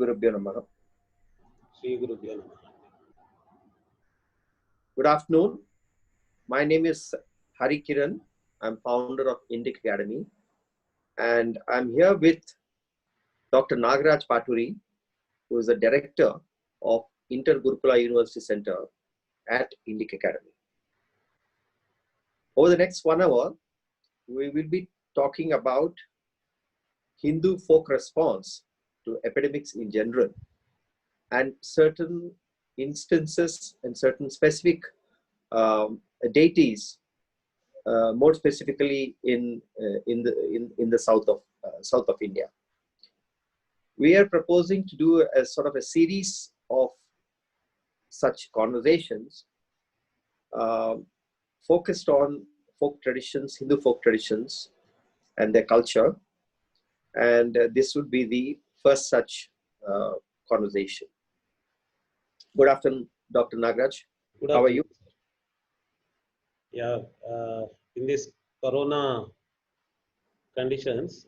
Gurubhyo Namaha. Shri Gurubhyo Namaha. Good afternoon. My name is Hari Kiran. I'm founder of Indic Academy, and I'm here with Dr. Nagaraj Paturi, who is the director of Inter Gurukula University Center at Indic Academy. Over the next 1 hour, we will be talking about Hindu folk response to epidemics in general and certain instances and certain specific deities, more specifically in the south of India. We are proposing to do a sort of a series of such conversations focused on folk traditions, Hindu folk traditions, and their culture. And this would be the first such conversation. Good afternoon, Dr. Nagaraj. How are you? Yeah, in this corona conditions,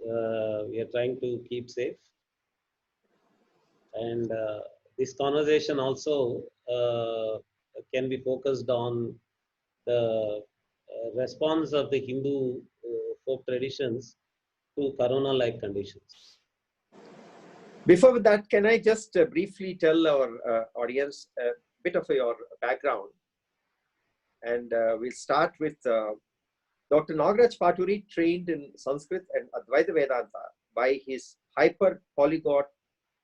we are trying to keep safe. And this conversation also can be focused on the response of the Hindu folk traditions to corona-like conditions. Before that, can I just briefly tell our audience a bit of your background? And we'll start with Dr. Nagaraj Paturi, trained in Sanskrit and Advaita Vedanta by his polyglot,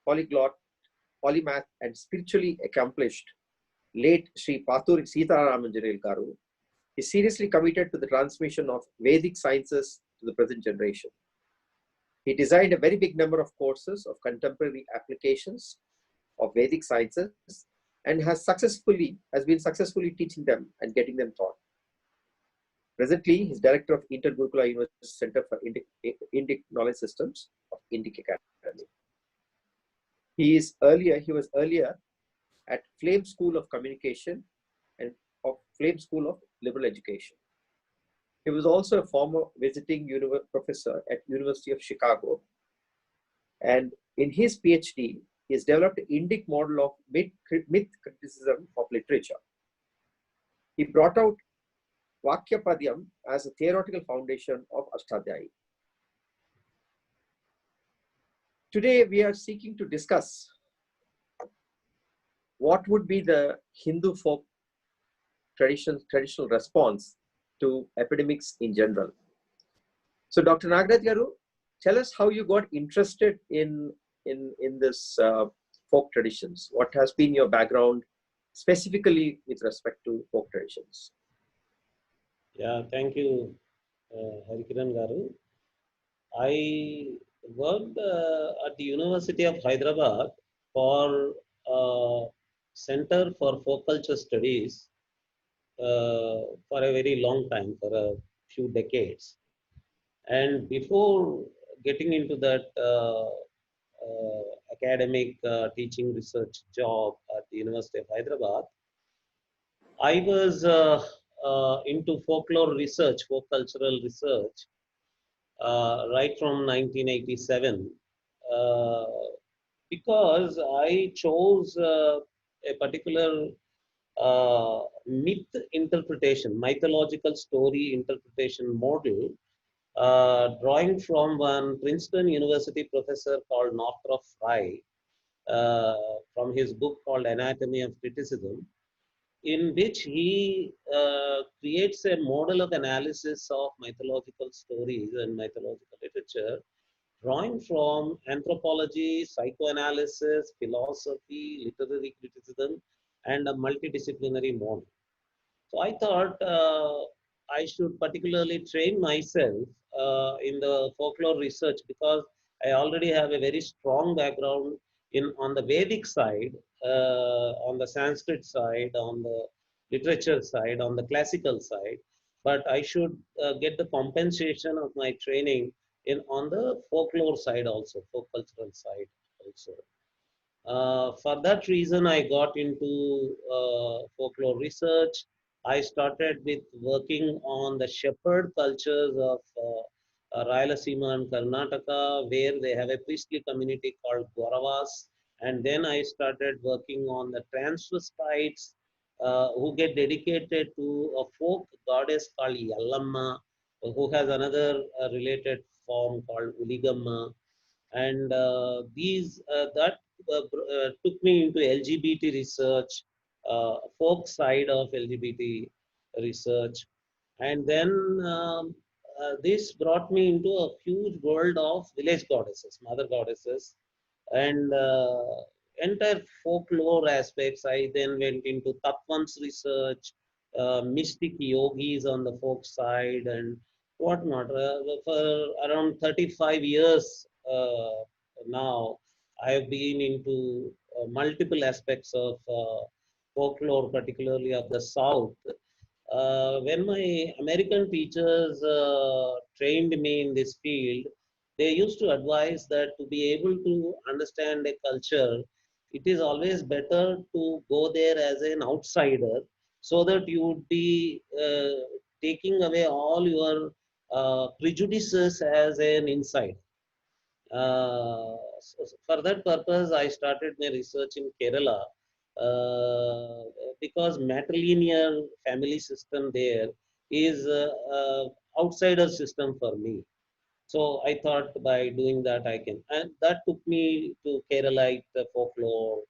polymath, and spiritually accomplished late Sri Paturi Sitaramanjaril Garu. He seriously committed to the transmission of Vedic sciences to the present generation. He designed a very big number of courses of contemporary applications of Vedic sciences and has been successfully teaching them and getting them taught. Presently, he is director of Inter Gurukula University Center for Indic Knowledge Systems of Indic Academy. He was earlier at Flame School of Communication and of Flame School of Liberal Education. He was also a former visiting professor at University of Chicago. And in his PhD, he has developed an Indic model of myth criticism of literature. He brought out Vakyapadyam as a theoretical foundation of Ashtadhyayi. Today, we are seeking to discuss what would be the Hindu folk traditional response to epidemics in general. So, Dr. Nagaraj Garu, tell us how you got interested in this folk traditions. What has been your background specifically with respect to folk traditions? Yeah, thank you, Harikiran Garu. I worked at the University of Hyderabad for Center for Folk Culture Studies for a very long time, for a few decades. And before getting into that academic teaching research job at the University of Hyderabad, I was into folklore research, folk cultural research, right from 1987, because I chose a particular myth interpretation, mythological story interpretation model, drawing from one Princeton University professor called Northrop Frye, from his book called Anatomy of Criticism, in which he creates a model of analysis of mythological stories and mythological literature, drawing from anthropology, psychoanalysis, philosophy, literary criticism, and a multidisciplinary model. So I thought I should particularly train myself in the folklore research, because I already have a very strong background on the Vedic side, on the Sanskrit side, on the literature side, on the classical side. But I should get the compensation of my training on the folklore side also, folk cultural side also. For that reason, I got into folklore research. I started with working on the shepherd cultures of Rayalaseema and Karnataka, where they have a priestly community called Gauravas, And then I started working on the transvestites who get dedicated to a folk goddess called Yallamma, who has another related form called Uligamma. And these that took me into LGBT research, folk side of LGBT research. And then this brought me into a huge world of village goddesses, mother goddesses, and entire folklore aspects. I then went into Tattvams research, mystic yogis on the folk side, and whatnot. For around 35 years now, I have been into multiple aspects of folklore, particularly of the South. When my American teachers trained me in this field, they used to advise that to be able to understand a culture, it is always better to go there as an outsider so that you would be taking away all your prejudices as an insider. For that purpose, I started my research in Kerala because matrilineal family system there is outsider system for me. So I thought by doing that I can, and that took me to Keralite folklore,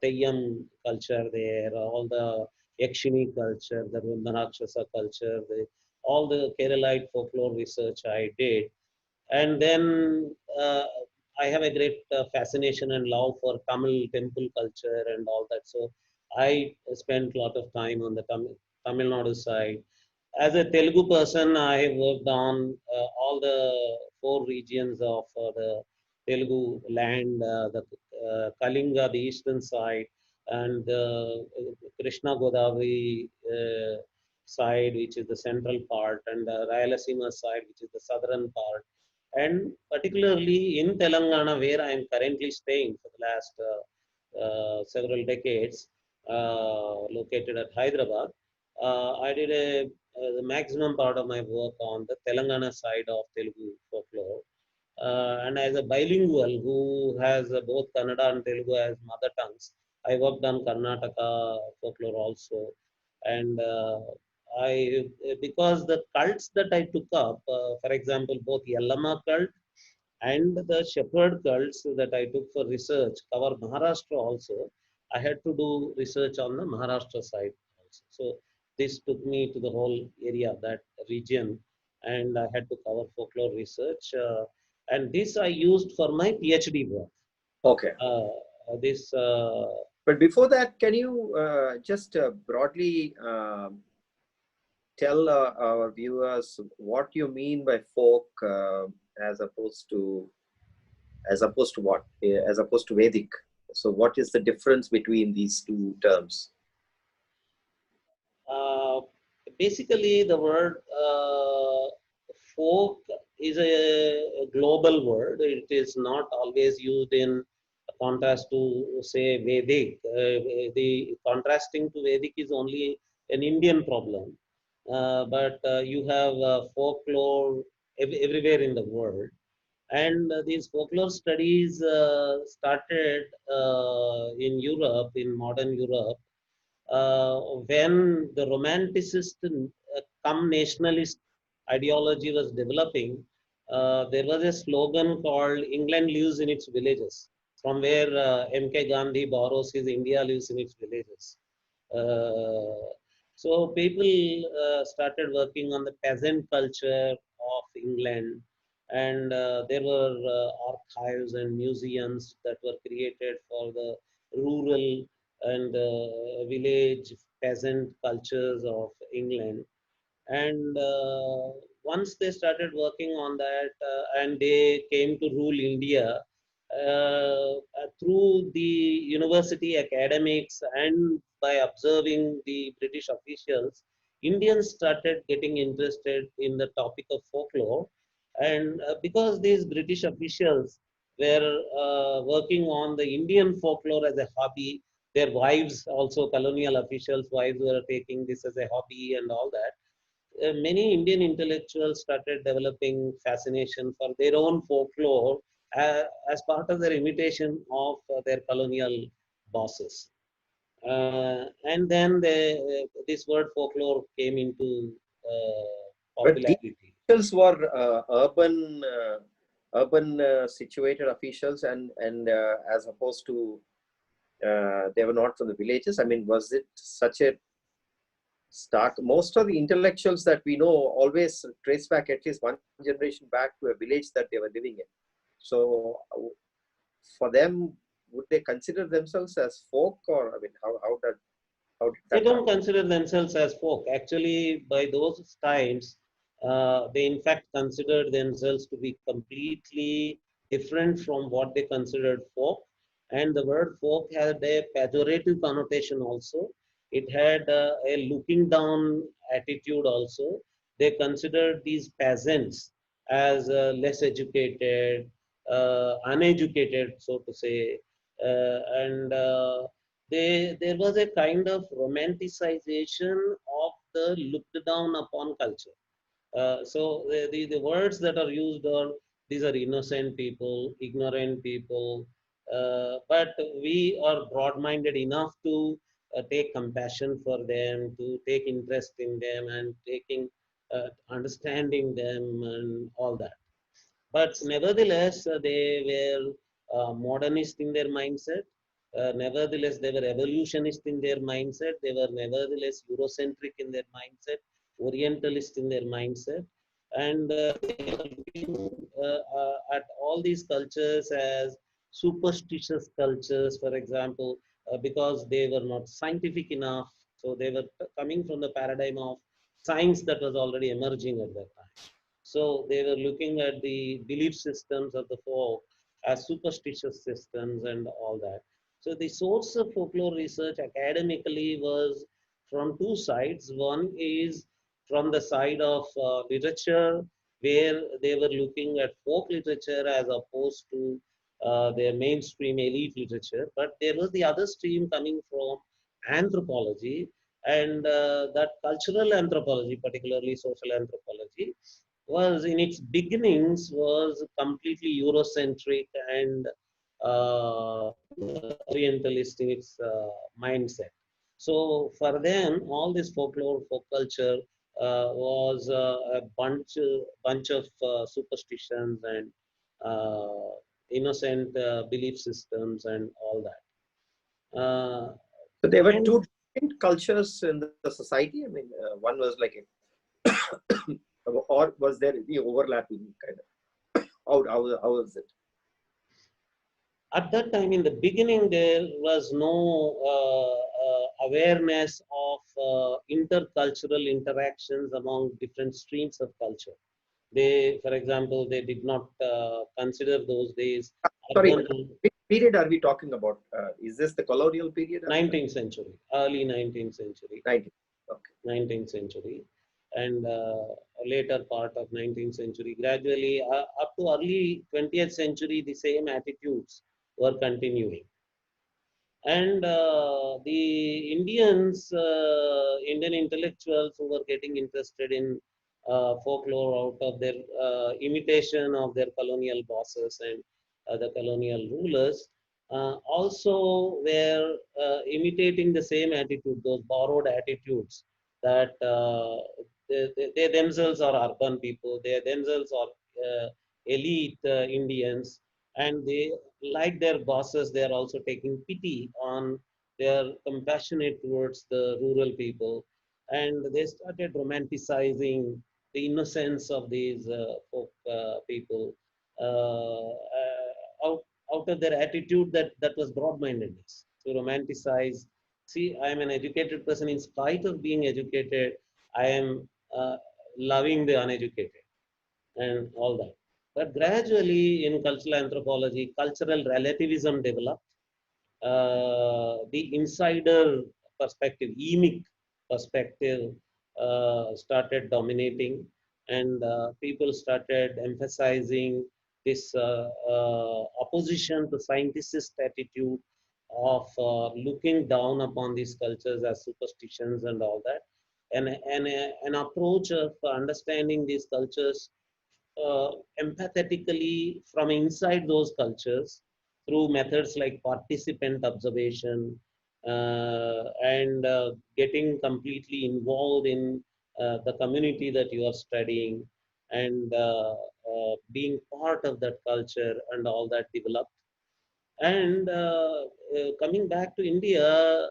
Teyyam culture there, all the Yakshini culture, the Vrindanakshasa culture, all the Keralite folklore research I did. And then I have a great fascination and love for Tamil temple culture and all that. So I spent a lot of time on the Tamil Nadu side. As a Telugu person, I have worked on all the four regions of the Telugu land, the Kalinga, the eastern side, and the Krishna Godavari side, which is the central part, and the Rayalaseema side, which is the southern part. And particularly in Telangana, where I am currently staying for the last several decades, located at Hyderabad, I did the maximum part of my work on the Telangana side of Telugu folklore. And as a bilingual who has both Kannada and Telugu as mother tongues, I worked on Karnataka folklore also. And because the cults that I took up, for example, both Yallama cult and the shepherd cults that I took for research cover Maharashtra also. I had to do research on the Maharashtra side also. So this took me to the whole area, that region, and I had to cover folklore research. And this I used for my PhD work. Okay. This. But before that, can you just broadly tell our viewers what you mean by folk as opposed to what? As opposed to Vedic. So what is the difference between these two terms? Basically, the word folk is a global word. It is not always used in contrast to, say, Vedic. The contrasting to Vedic is only an Indian problem. But you have folklore everywhere in the world. And these folklore studies started in Europe, in modern Europe, when the romanticist come nationalist ideology was developing. There was a slogan called England lives in its villages, from where MK Gandhi borrows his India lives in its villages. Uh, so people started working on the peasant culture of England, and there were archives and museums that were created for the rural and village peasant cultures of England. And once they started working on that, and they came to rule India through the university academics and by observing the British officials, Indians started getting interested in the topic of folklore. And because these British officials were working on the Indian folklore as a hobby, their wives, also colonial officials' wives, were taking this as a hobby and all that. Many Indian intellectuals started developing fascination for their own folklore, as part of their imitation of their colonial bosses. And then this word folklore came into But these popularity. officials were urban situated officials, and as opposed to they were not from the villages. I mean, was it such a stark? Most of the intellectuals that we know always trace back at least one generation back to a village that they were living in. So, for them, would they consider themselves as folk, or I mean, how did They that don't happen? consider themselves as folk. Actually, by those times, they in fact considered themselves to be completely different from what they considered folk. And the word folk had a pejorative connotation also. It had a looking down attitude also. They considered these peasants as less educated, uneducated, so to say, and there was a kind of romanticization of the looked down upon culture. So the words that are used are these are innocent people, ignorant people, but we are broad-minded enough to take compassion for them, to take interest in them, and taking understanding them and all that. But nevertheless, they were modernist in their mindset. Nevertheless, they were evolutionist in their mindset. They were nevertheless Eurocentric in their mindset, Orientalist in their mindset. And they were looking at all these cultures as superstitious cultures, for example, because they were not scientific enough. So they were coming from the paradigm of science that was already emerging at that time. So they were looking at the belief systems of the folk as superstitious systems and all that. So the source of folklore research academically was from two sides. One is from the side of literature, where they were looking at folk literature as opposed to their mainstream elite literature. But there was the other stream coming from anthropology, and that cultural anthropology, particularly social anthropology, was in its beginnings was completely Eurocentric and Orientalist in its mindset. So for them, all this folklore, folk culture was a bunch of superstitions and innocent belief systems and all that. So there were And two distinct cultures in the society. I mean, one was like or was there the overlapping kind of? How was it? at that time, in the beginning, there was no awareness of intercultural interactions among different streams of culture. They, for example, they did not consider those days Sorry, urban. which period are we talking about? Is this the colonial period? 19th century, early 19th century, 19. Okay. 19th century, and later part of 19th century. Gradually, up to early 20th century, the same attitudes were continuing. And the Indian intellectuals who were getting interested in folklore out of their imitation of their colonial bosses and the colonial rulers, also were imitating the same attitude, those borrowed attitudes that they themselves are urban people, they themselves are elite Indians, and they, like their bosses, they are also taking pity on, they are compassionate towards the rural people, and they started romanticizing the innocence of these folk people out of their attitude that was broad-mindedness, to romanticize. See, I am an educated person. In spite of being educated, I am loving the uneducated and all that. But gradually, in cultural anthropology, cultural relativism developed. The insider perspective, emic perspective, started dominating, and people started emphasizing this opposition to scientist attitude of looking down upon these cultures as superstitions and all that, and an approach of understanding these cultures empathetically from inside those cultures through methods like participant observation and getting completely involved in the community that you are studying and being part of that culture and all that developed. And coming back to India,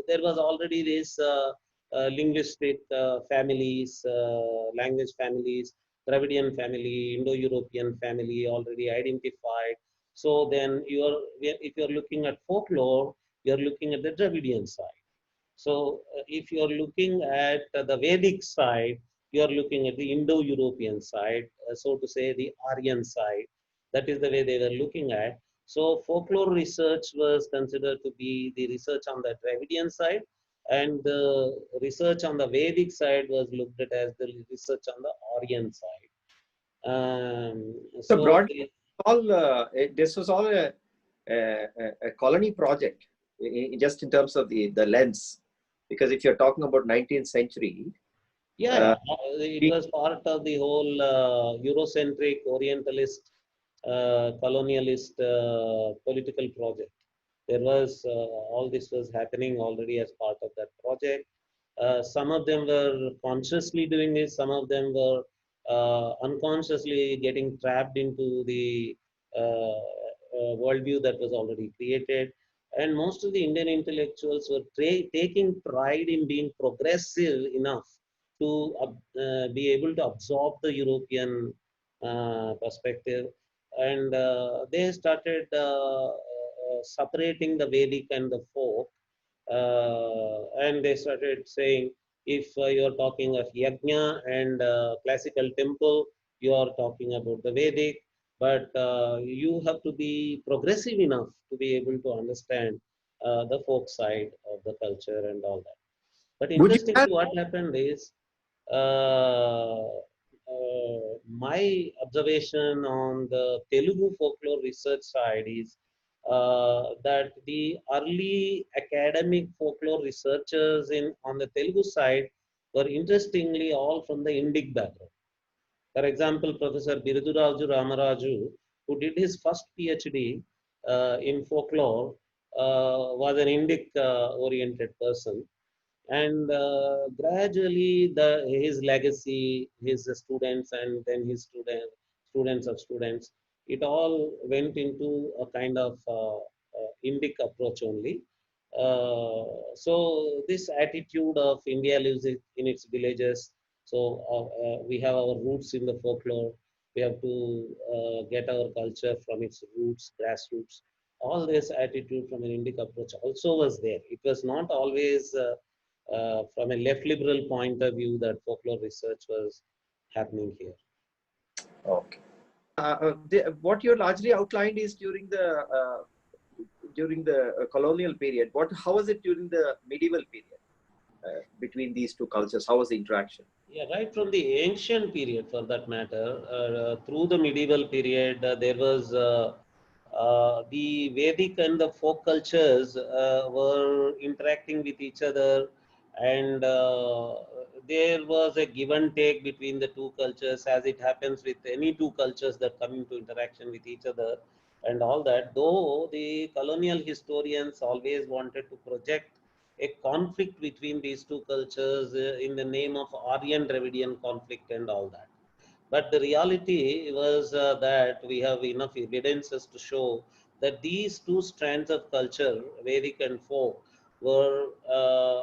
there was already this linguistic families, language families, Dravidian family, Indo-European family already identified. So then if you're looking at folklore, you're looking at the Dravidian side. So if you're looking at the Vedic side, you're looking at the Indo-European side, so to say the Aryan side. That is the way they were looking at. So folklore research was considered to be the research on the Dravidian side, and the research on the Vedic side was looked at as the research on the Aryan side. So So broadly, all this was all a colony project, just in terms of the lens. Because if you're talking about 19th century, yeah, it was part of the whole Eurocentric, Orientalist, colonialist political project. There was all this was happening already as part of that project. Some of them were consciously doing this, some of them were unconsciously getting trapped into the worldview that was already created. And most of the Indian intellectuals were taking pride in being progressive enough to be able to absorb the European perspective. And they started separating the Vedic and the folk. And they started saying, if you're talking of yajna and classical temple, you are talking about the Vedic, but you have to be progressive enough to be able to understand the folk side of the culture and all that. But would you interestingly, have what happened is uh, my observation on the Telugu folklore research side is that the early academic folklore researchers on the Telugu side were interestingly all from the Indic background. For example, Professor Biruduraju Ramaraju, who did his first PhD in folklore, was an Indic oriented person, and gradually his legacy, his students, and then his students of students, it all went into a kind of Indic approach only. So this attitude of India lives in its villages. So we have our roots in the folklore. We have to get our culture from its roots, grassroots. All this attitude from an Indic approach also was there. It was not always from a left liberal point of view that folklore research was happening here. okay? What you largely outlined is during the colonial period. How was it during the medieval period between these two cultures? How was the interaction? Yeah, right from the ancient period, for that matter, through the medieval period, there was the Vedic and the folk cultures were interacting with each other, and there was a give and take between the two cultures, as it happens with any two cultures that come into interaction with each other, and all that. Though the colonial historians always wanted to project a conflict between these two cultures in the name of Aryan Dravidian conflict and all that. But the reality was that we have enough evidences to show that these two strands of culture, Vedic and folk, were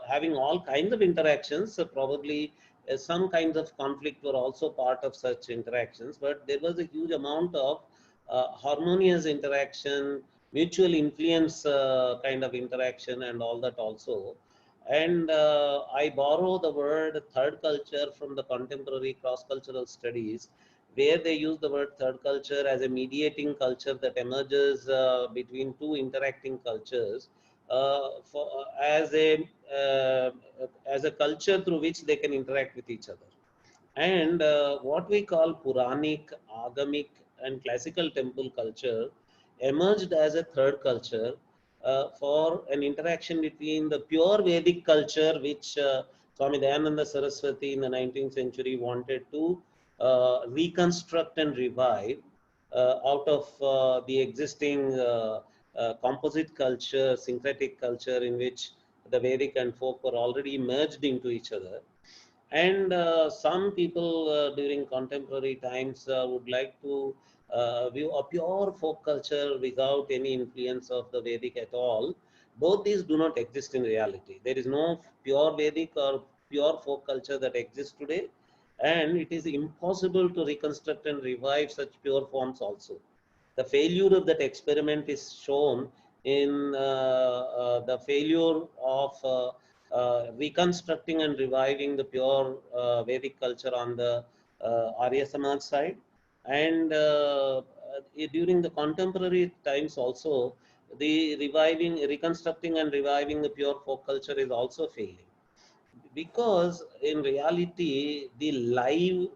having all kinds of interactions. So probably some kinds of conflict were also part of such interactions, but there was a huge amount of harmonious interaction, mutual influence kind of interaction, and all that also. And I borrow the word third culture from the contemporary cross-cultural studies, where they use the word third culture as a mediating culture that emerges between two interacting cultures as a culture through which they can interact with each other. And what we call Puranic, Agamic, and classical temple culture emerged as a third culture for an interaction between the pure Vedic culture, which Swami Dayananda Saraswati in the 19th century wanted to reconstruct and revive out of the existing composite culture, syncretic culture in which the Vedic and folk were already merged into each other. And some people during contemporary times would like to view a pure folk culture without any influence of the Vedic at all. Both these do not exist in reality. There is no pure Vedic or pure folk culture that exists today, and it is impossible to reconstruct and revive such pure forms also. The failure of that experiment is shown in the failure of reconstructing and reviving the pure Vedic culture on the Arya Samaj side. And during the contemporary times also, the reconstructing and reviving the pure folk culture is also failing, because in reality the live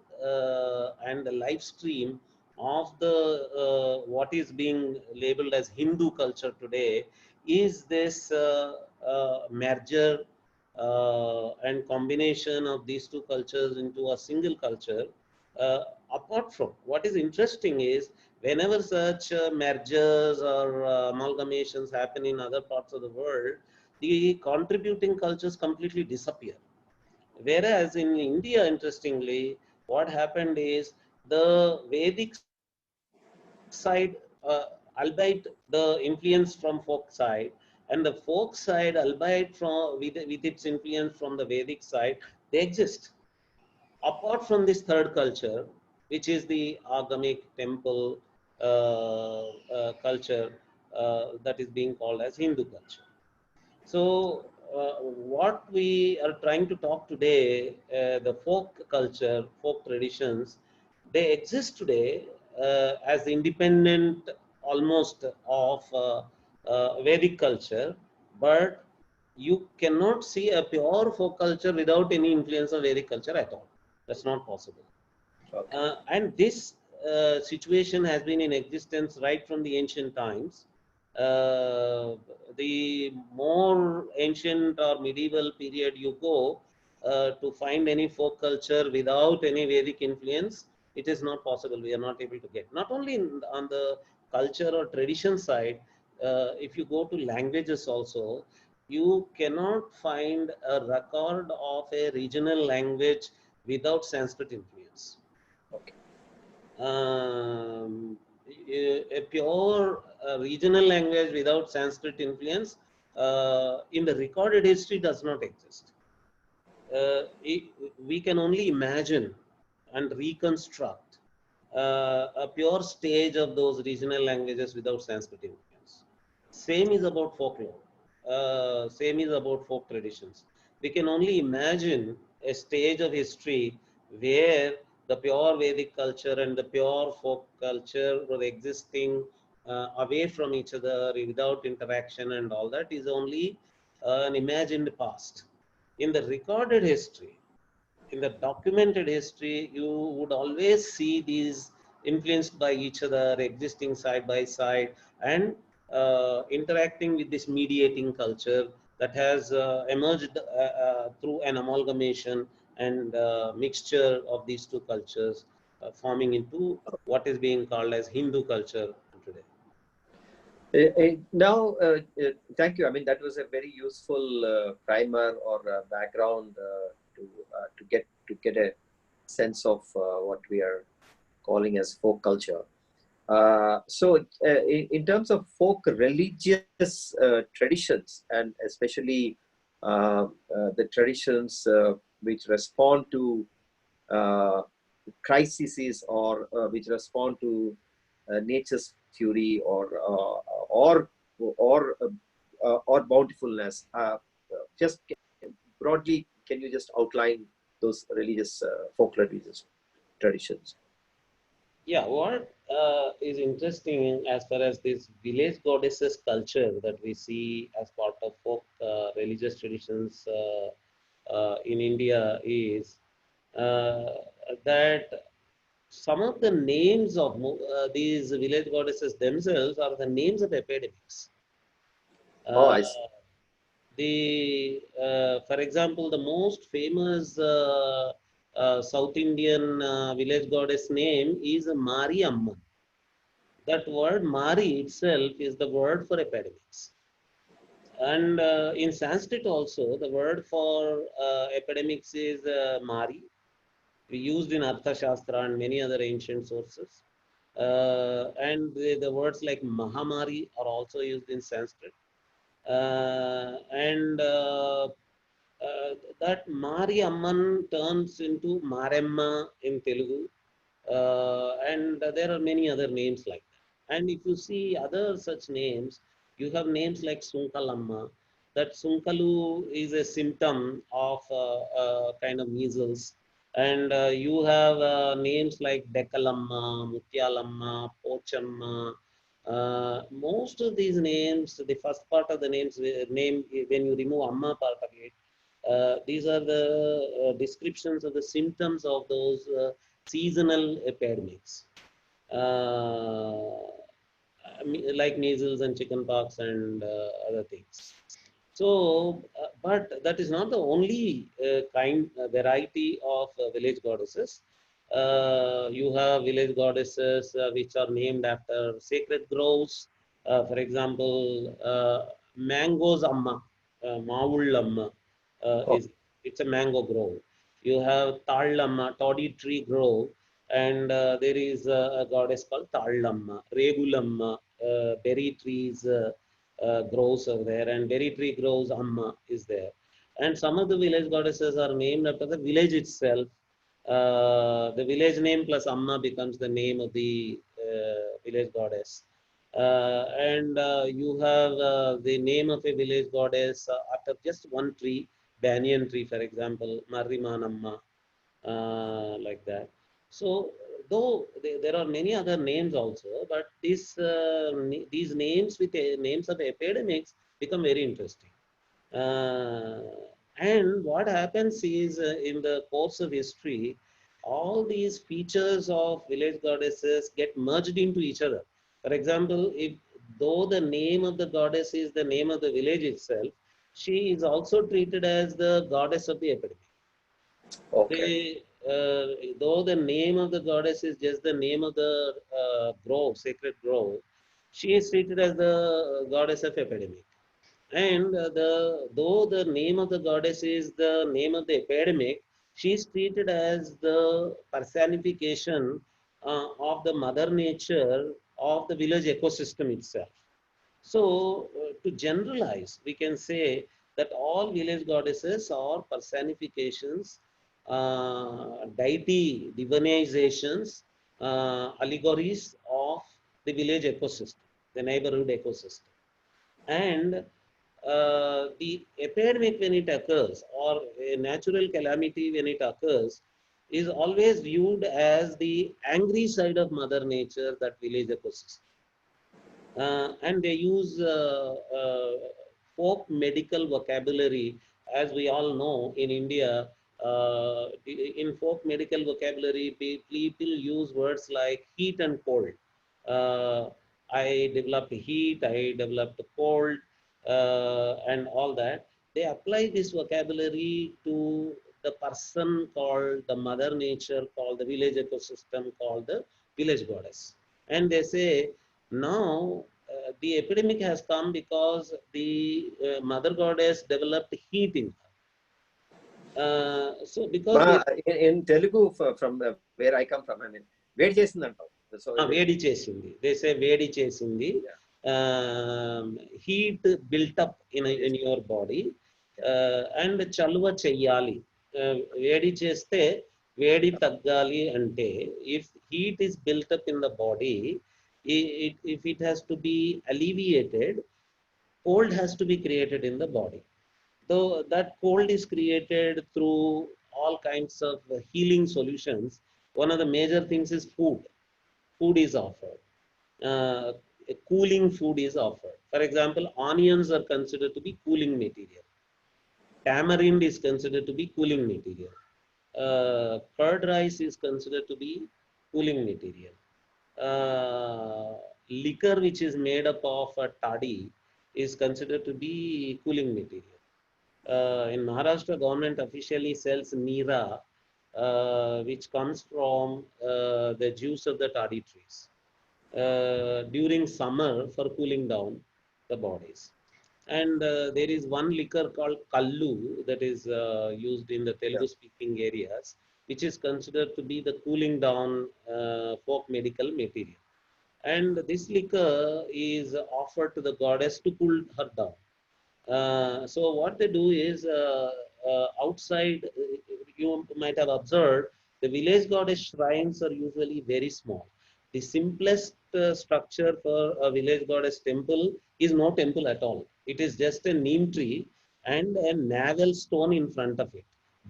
and the live stream of the what is being labeled as Hindu culture today is this merger and combination of these two cultures into a single culture. Apart from, what is interesting is, whenever such mergers or amalgamations happen in other parts of the world, the contributing cultures completely disappear. Whereas in India, interestingly, what happened is the Vedic side, albeit the influence from folk side, and the folk side, albeit with its influence from the Vedic side, they exist. Apart from this third culture, which is the agamic temple culture that is being called as Hindu culture. So, what we are trying to talk today, the folk culture, folk traditions, they exist today as independent almost of Vedic culture, but you cannot see a pure folk culture without any influence of Vedic culture at all. That's not possible. Okay. And this situation has been in existence right from the ancient times. The more ancient or medieval period you go to find any folk culture without any Vedic influence, it is not possible. We are not able to get. Not only on the culture or tradition side, if you go to languages also, you cannot find a record of a regional language without Sanskrit influence. Okay. A pure regional language without Sanskrit influence in the recorded history does not exist. It, we can only imagine and reconstruct a pure stage of those regional languages without Sanskrit influence. Same is about folklore. Same is about folk traditions. We can only imagine a stage of history where the pure Vedic culture and the pure folk culture were existing away from each other without interaction, and all that is only an imagined past. In the recorded history, in the documented history, you would always see these influenced by each other, existing side by side, and interacting with this mediating culture that has emerged through an amalgamation and mixture of these two cultures, forming into what is being called as Hindu culture today. Now, thank you. I mean, that was a very useful primer or background to get a sense of what we are calling as folk culture. In terms of folk religious traditions, and especially the traditions which respond to crises, or which respond to nature's fury, or bountifulness. Just broadly, can you just outline those religious folk religious traditions? Yeah, what is interesting as far as this village goddesses culture that we see as part of folk religious traditions in India is uh, that some of the names of these village goddesses themselves are the names of epidemics. Oh, Uh, I see. for example, the most famous South Indian village goddess name is Mari Amman. That word Mari itself is the word for epidemics. And in Sanskrit also, the word for epidemics is Mari, used in Arthashastra and many other ancient sources. And the words like Mahamari are also used in Sanskrit. And that Mari Amman turns into Maremma in Telugu. And there are many other names like that. And if you see other such names, you have names like Sunkalamma. That Sunkalu is a symptom of kind of measles. And you have names like Dekalamma, Mutyalamma, Pochamma. Most of these names, the first part of the names, name when you remove Amma part of it, these are the descriptions of the symptoms of those seasonal epidemics, like measles and chickenpox and other things. So, but that is not the only variety of village goddesses. You have village goddesses which are named after sacred groves. For example, Mango's Amma, Mavul Amma, Oh, is it's a mango grove. You have Tallamma, toddy tree grove, and there is a goddess called Tallamma, Regulamma, berry trees. Groves are there, and berry tree groves Amma is there. And some of the village goddesses are named after the village itself. The village name plus Amma becomes the name of the village goddess. And you have the name of a village goddess after just one tree, banyan tree, for example, Marriman Amma, like that. So, though there are many other names also, but these names with names of epidemics become very interesting. Uh, and what happens is in the course of history, all these features of village goddesses get merged into each other. For example, if though the name of the goddess is the name of the village itself, she is also treated as the goddess of the epidemic. okay. They, though the name of the goddess is just the name of the grove, sacred grove, she is treated as the goddess of epidemic. And though the name of the goddess is the name of the epidemic, she is treated as the personification of the mother nature of the village ecosystem itself. So, to generalize, we can say that all village goddesses are personifications, deity divinizations, allegories of the village ecosystem, the neighborhood ecosystem. And the epidemic, when it occurs, or a natural calamity when it occurs, is always viewed as the angry side of Mother Nature, that village ecosystem. And they use folk medical vocabulary. As we all know, in India, in folk medical vocabulary, people use words like heat and cold. Uh, I developed heat, I developed cold, and all that. They apply this vocabulary to the person called the mother nature, called the village ecosystem, called the village goddess. And they say, now the epidemic has come because the mother goddess developed heat in her. So because Ma, they in Telugu, from where I come from, I mean, వేడి చేసిందంటాం. So వేడి చేసింది, they say వేడి చేసింది, yeah, heat built up in your body, and చలువ చెయ్యాలి, వేడి చేస్తే వేడి తగ్గాలి అంటే, if heat is built up in the body, if it has to be alleviated, cold has to be created in the body. Though that cold is created through all kinds of healing solutions, one of the major things is food. Food is offered. A cooling food is offered. For example, onions are considered to be cooling material. Tamarind is considered to be cooling material. Curd rice is considered to be cooling material. Liquor which is made up of toddy is considered to be cooling material. In Maharashtra, government officially sells Neera, which comes from the juice of the toddy trees during summer for cooling down the bodies. And there is one liquor called kallu that is used in the Yeah. Telugu speaking areas, which is considered to be the cooling down folk medical material. And this liquor is offered to the goddess to cool her down. So what they do is outside, you might have observed, the village goddess shrines are usually very small. The simplest structure for a village goddess temple is no temple at all. It is just a neem tree and a navel stone in front of it.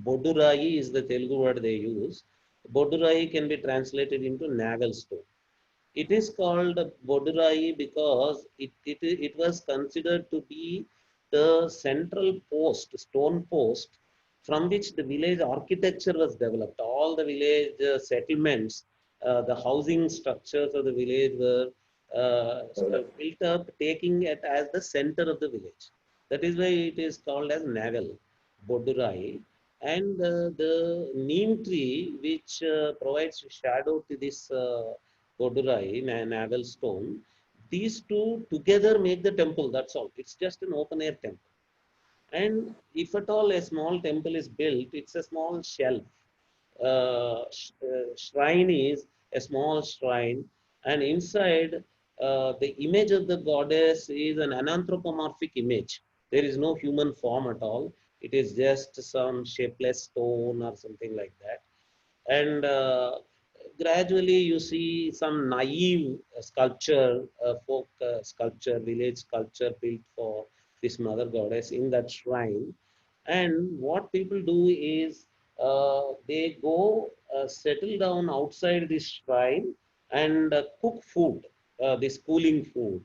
Bodurai is the Telugu word they use. Bodurai can be translated into navel stone. It is called Bodurai because it was considered to be the central post, stone post, from which the village architecture was developed. All the village settlements, the housing structures of the village were built up, taking it as the center of the village. That is why it is called as Navel, Bodurai. And the neem tree, which provides shadow to this Kodurai and Naval stone. These two together make the temple. That's all. It's just an open air temple. And if at all a small temple is built, it's a small shelf. Shrine is a small shrine, and inside the image of the goddess is an anthropomorphic image. There is no human form at all. It is just some shapeless stone or something like that. And gradually you see some naive sculpture, folk sculpture, village sculpture built for this mother goddess in that shrine. And what people do is they go settle down outside this shrine and cook food, this cooling food.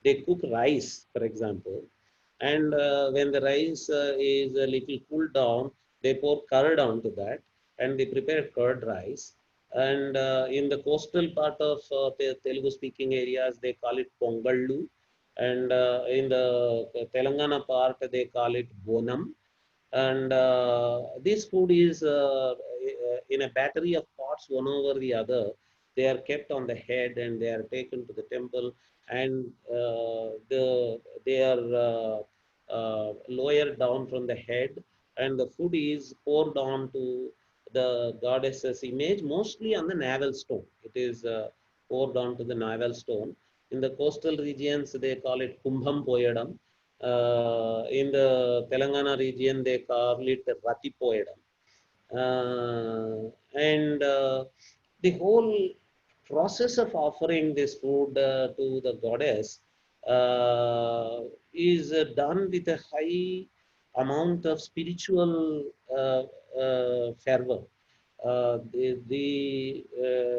They cook rice, for example, and when the rice is a little cooled down, they pour curd onto that and they prepare curd rice. And in the coastal part of the Telugu speaking areas, they call it Pongallu. And in the Telangana part, they call it Bonam. And this food is in a battery of pots, one over the other. They are kept on the head and they are taken to the temple, and they are lowered down from the head, and the food is poured on to the goddess's image, mostly on the navel stone. It is poured onto the navel stone. In the coastal regions, they call it Kumbham Poyadam. In the Telangana region, they call it Rati Poyadam. And the whole process of offering this food to the goddess is done with a high amount of spiritual fervor. The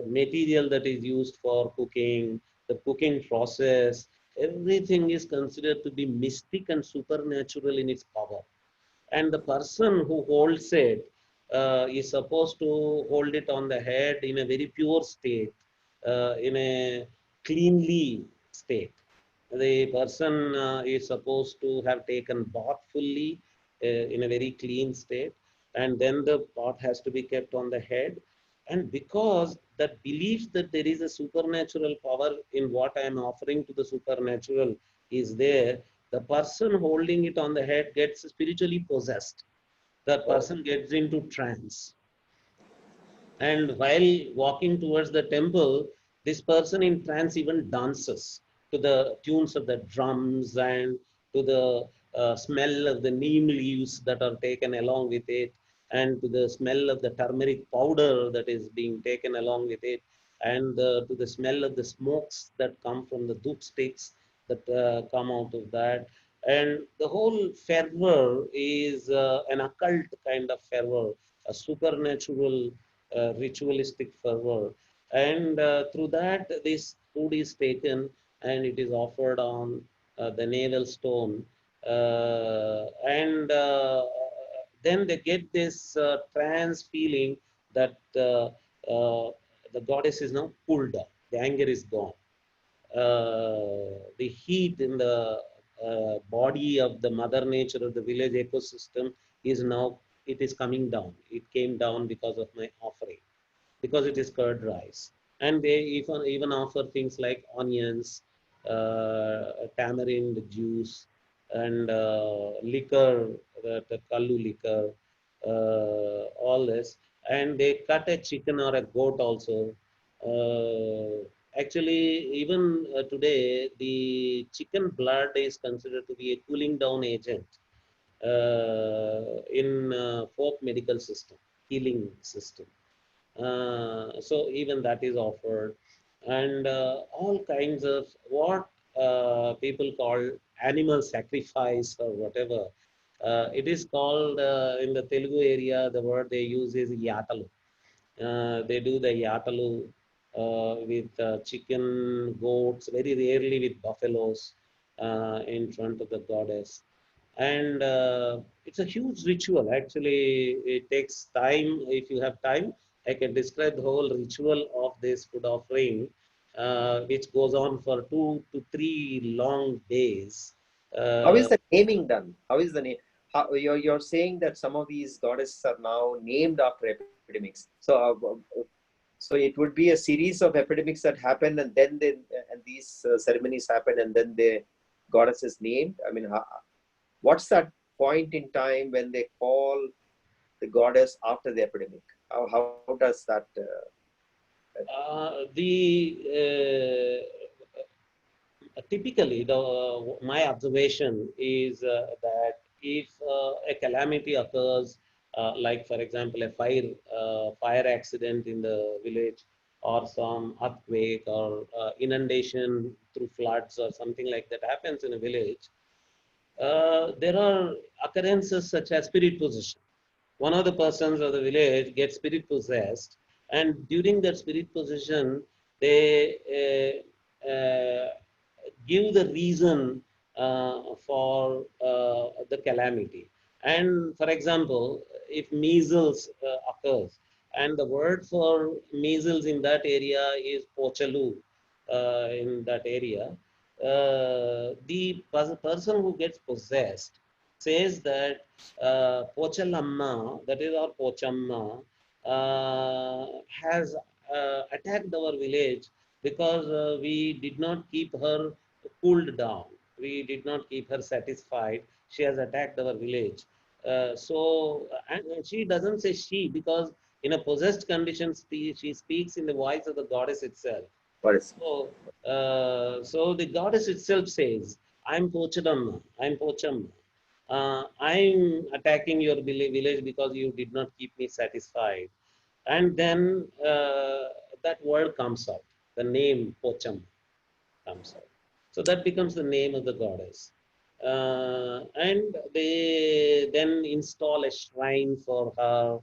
material that is used for cooking, the cooking process, everything is considered to be mystic and supernatural in its power. And the person who holds it is supposed to hold it on the head in a very pure state, in a cleanly state. The person is supposed to have taken bath fully in a very clean state, and then the pot has to be kept on the head. And because that belief that there is a supernatural power in what I am offering to the supernatural is there, the person holding it on the head gets spiritually possessed. The Oh, person gets into trance. And while walking towards the temple, this person in trance even dances to the tunes of the drums and to the smell of the neem leaves that are taken along with it, and to the smell of the turmeric powder that is being taken along with it, and to the smell of the smokes that come from the dhoop sticks that come out of that. And the whole fervor is an occult kind of fervor, a supernatural ritualistic fervor. And through that, this food is taken and it is offered on the navel stone. And then they get this trance feeling that the goddess is now cooled down, the anger is gone. The heat in the body of the mother nature of the village ecosystem is now it is coming down. It came down because of my offering, because it is curd rice. And they even offer things like onions, tamarind juice, and liquor, the kallu liquor, all this. And they cut a chicken or a goat also. Actually, even today, the chicken blood is considered to be a cooling down agent in folk medical system, healing system. So even that is offered, and all kinds of what people call animal sacrifice or whatever. It is called in the Telugu area. The word they use is yatalu. They do the yatalu with chicken, goats, very rarely with buffaloes in front of the goddess. And it's a huge ritual. Actually, it takes time. If you have time, I can describe the whole ritual of this food offering, which goes on for 2 to 3 long days. How Uh, is the naming done? How is the name? How, you're saying that some of these goddesses are now named after epidemics. So it would be a series of epidemics that happen, and then and these ceremonies happen, and then the goddess is named. I mean, what's that point in time when they call the goddess after the epidemic? How does that? the Typically, my observation is that if a calamity occurs, like for example a fire accident in the village, or some earthquake, or inundation through floods, or something like that happens in a village, there are occurrences such as spirit possession. One of the persons of the village gets spirit possessed, and during that spirit possession, they give the reason for the calamity. And for example, if measles occurs, and the word for measles in that area is pochalu, in that area, the person who gets possessed says that Pochalamma, that is our Pochamma, has attacked our village because we did not keep her cooled down. We did not keep her satisfied. She has attacked our village. And she doesn't say she, because in a possessed condition, she speaks in the voice of the goddess itself. What is? So the goddess itself says, I'm Pochadamma, I'm Pochamma. I'm attacking your village because you did not keep me satisfied. And then that word comes out, the name Pocham comes out. So that becomes the name of the goddess. And they then install a shrine for her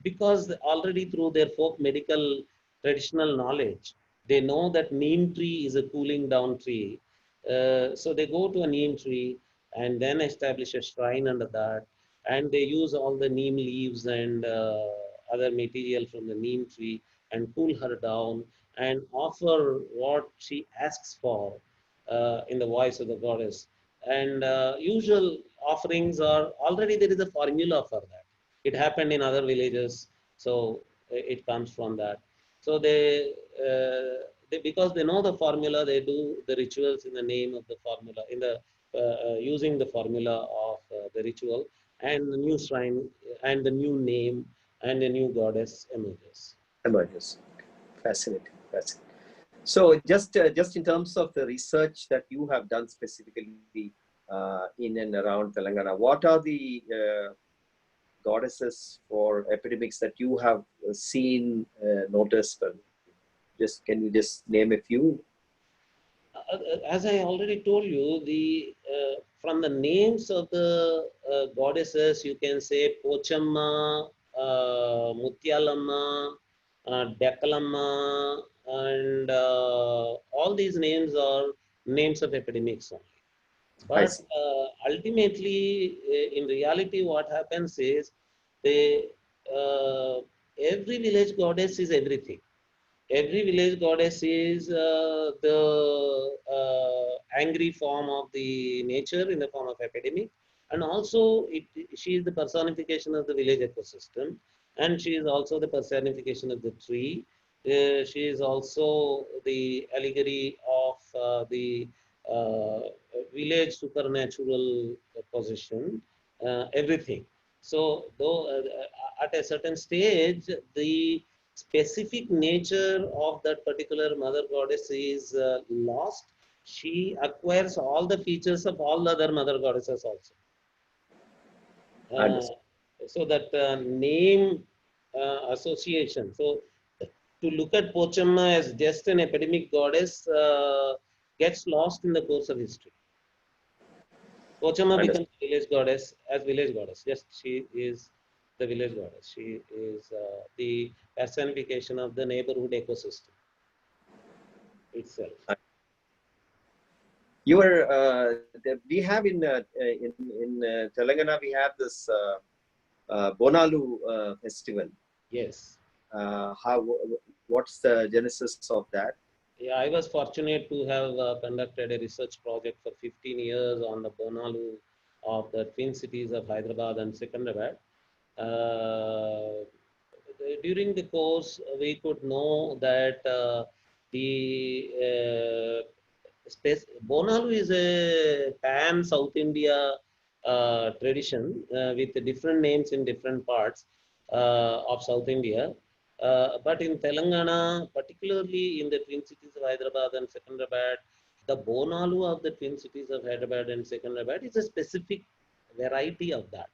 because already through their folk medical traditional knowledge, they know that neem tree is a cooling down tree. So they go to a neem tree and then establish a shrine under that. And they use all the neem leaves and other material from the neem tree and cool her down and offer what she asks for in the voice of the goddess. And usual offerings are already there is a formula for that. It happened in other villages, so it comes from that. So they because they know the formula, they do the rituals in the name of the formula, in the using the formula of the ritual, and the new shrine and the new name and the new goddess emerges. Emerges. Fascinating. Fascinating. So just in terms of the research that you have done specifically in and around Telangana, what are the goddesses for epidemics that you have seen, noticed? Just can you just name a few? As I already told you, the from the names of the goddesses, you can say Pochamma, Mutyalamma, Dekalamma, and all these names are names of epidemics only. I But see. ultimately, in reality, what happens is they every village goddess is everything. Every village goddess is the angry form of the nature in the form of epidemic, And also, she is the personification of the village ecosystem, and she is also the personification of the tree. She is also the allegory of the uh, village supernatural position, everything. So, though at a certain stage, the specific nature of that particular mother goddess is lost. She acquires all the features of all the other mother goddesses also. Uh, Understood. so that name association. So to look at Pochamma as just an epidemic goddess gets lost in the course of history. Pochamma Understood. becomes village goddess as village goddess. Yes, she is the village goddess. She is the personification of the neighborhood ecosystem itself. You were we have in Telangana we have this Bonalu festival. Yes. How what's the genesis of that? Yeah, I was fortunate to have conducted a research project for 15 years on the Bonalu of the twin cities of Hyderabad and Secunderabad. During the course, we could know that the Bonalu is a pan South India tradition with different names in different parts of South India. But in Telangana, particularly in the twin cities of Hyderabad and Secunderabad, the Bonalu of the twin cities of Hyderabad and Secunderabad is a specific variety of that.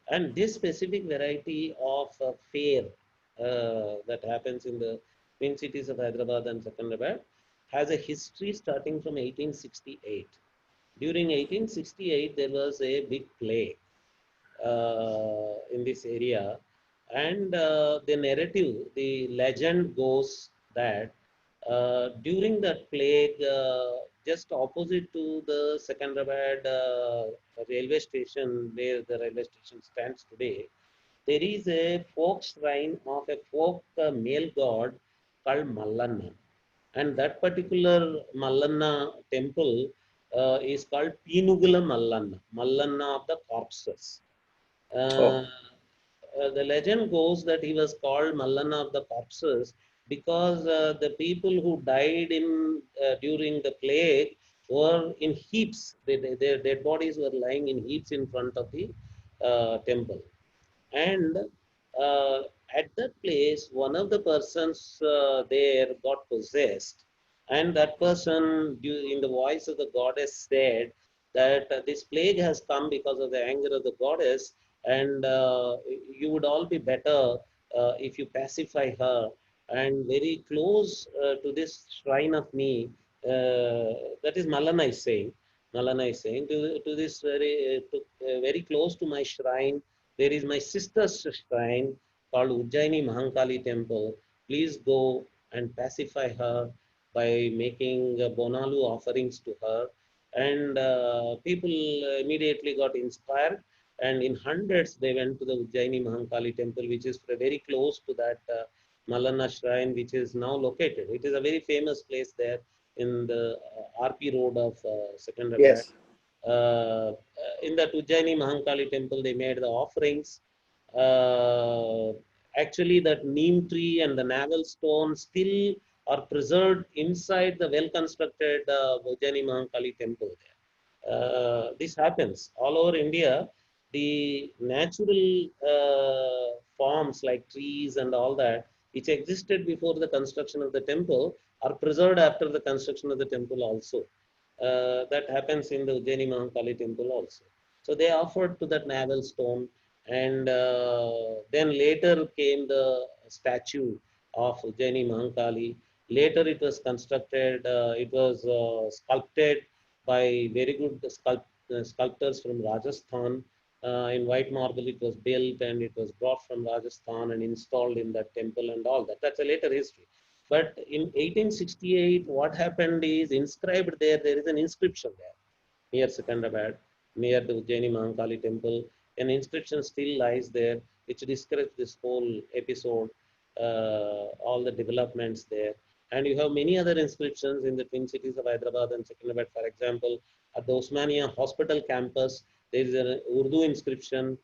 And this specific variety of fair that happens in the twin cities of Hyderabad and Secunderabad has a history starting from 1868. During 1868, there was a big plague in this area, and the narrative, the legend goes that during that plague, just opposite to the Secunderabad railway station, where the railway station stands today, there is a folk shrine of a folk male god called Mallanna. And that particular Mallanna temple is called Pinugula Mallanna, Mallanna of the corpses. Oh, Uh, the legend goes that he was called Mallanna of the corpses because the people who died in during the plague were in heaps. Their dead bodies were lying in heaps in front of the temple. And uh, at that place, one of the persons there got possessed, and that person, in the voice of the goddess, said that this plague has come because of the anger of the goddess, and you would all be better if you pacify her. And very close to this shrine of me, that is Malana is saying. Malana is saying to this very close to my shrine, there is my sister's shrine called Ujjaini Mahankali temple. Please go and pacify her by making Bonalu offerings to her. And people immediately got inspired, and in hundreds they went to the Ujjaini Mahankali temple, which is very close to that Malana shrine, which is now located. It is a very famous place there in the RP road of Secunderabad. yes. In the Ujjaini Mahankali temple, they made the offerings. Uh, Actually, that neem tree and the navel stone still are preserved inside the well-constructed Ujjaini Mahankali temple there. This happens all over India. The natural forms like trees and all that, which existed before the construction of the temple, are preserved after the construction of the temple also. That happens in the Ujjaini Mahankali temple also. So they offered to that navel stone, and then later came the statue of Ujjaini Mahankali. Later it was constructed, it was sculpted by very good sculptors from Rajasthan. In white marble it was built, and it was brought from Rajasthan and installed in that temple and all that. That's a later history. But in 1868, what happened is inscribed there, there is an inscription there near Secunderabad, near the Ujjaini Mahankali temple. An inscription still lies there, which describes this whole episode, all the developments there. And you have many other inscriptions in the twin cities of Hyderabad and Secunderabad. For example, at the Osmania Hospital campus, There is an Urdu inscription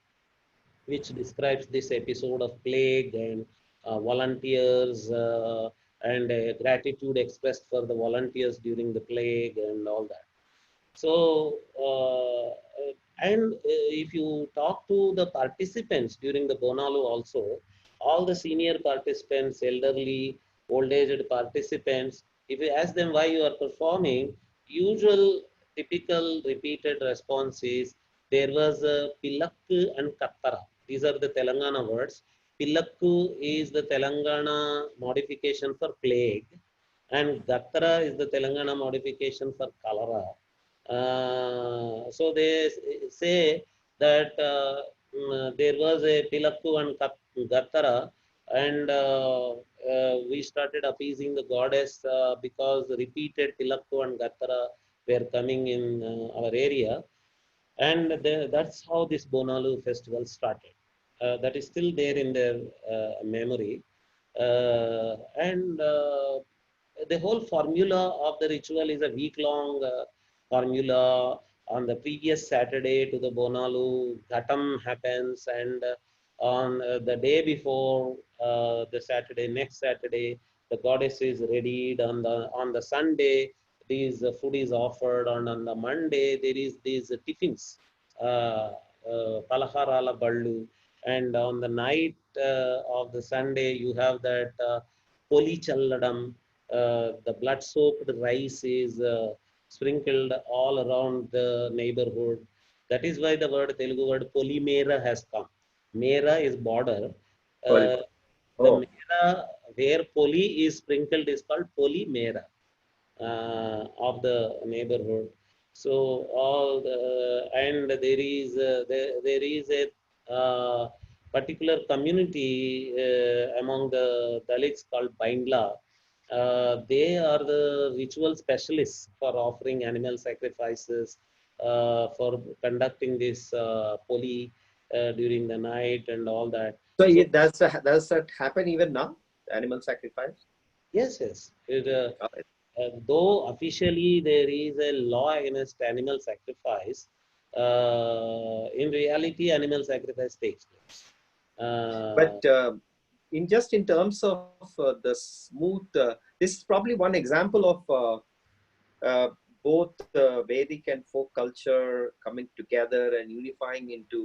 which describes this episode of plague and volunteers and gratitude expressed for the volunteers during the plague and all that. So, and if you talk to the participants during the Bonalu also, all the senior participants, elderly, old-aged participants, if you ask them why you are performing, usual, typical, repeated response is, there was a Pilakku and Kattara. These are the Telangana words. Pilakku is the Telangana modification for plague, and Gattara is the Telangana modification for cholera. So they say that there was a Pilakku and Gattara, and we started appeasing the goddess because repeated Pilakku and Gattara were coming in our area, and that's how this Bonalu festival started. That is still there in their memory, and the whole formula of the ritual is a week-long formula. On the previous Saturday to the Bonalu, Ghatam happens, and on the day before the Saturday, next Saturday, the goddess is readied. On the Sunday, these food is offered, and on the Monday there is these tiffins, palaharala ballu, and on the night of the Sunday you have that poli challadam, the blood-soaked rice is sprinkled all around the neighborhood. That is why the word Telugu word polimera has come. Mera is border. Well, Uh, the oh, mera where poli is sprinkled is called polimera of the neighborhood. So all the, and there is a particular community among the Dalits called Baindla. They are the ritual specialists for offering animal sacrifices, for conducting this poli during the night and all that. so So does that happen even now? Animal sacrifice? yes, yes. Uh, Though officially there is a law against animal sacrifice, in reality, animal sacrifice takes place. But in terms of the smooth, this is probably one example of both Vedic and folk culture coming together and unifying into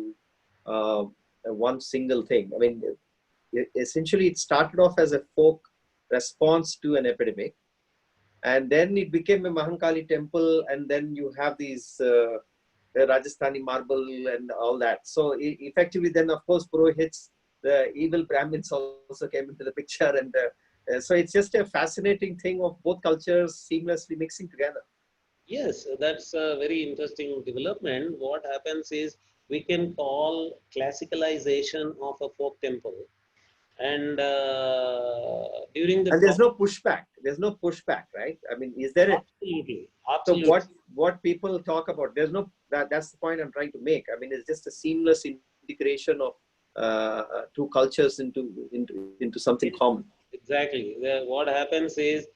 uh, one single thing. I mean, essentially, it started off as a folk response to an epidemic, and then it became a Mahankali temple, and then you have these Rajasthani marble and all that. So effectively, then of course, Purohits, the evil Brahmins also came into the picture, and so it's just a fascinating thing of both cultures seamlessly mixing together. yes, that's a very interesting development. What happens is we can call classicalization of a folk temple, and during the And there's no pushback. There's no pushback, right? I mean, is there a absolutely, so absolutely. what people talk about? There's no that's the point I'm trying to make. I mean, it's just a seamless integration of two cultures into something common. Exactly. What happens is,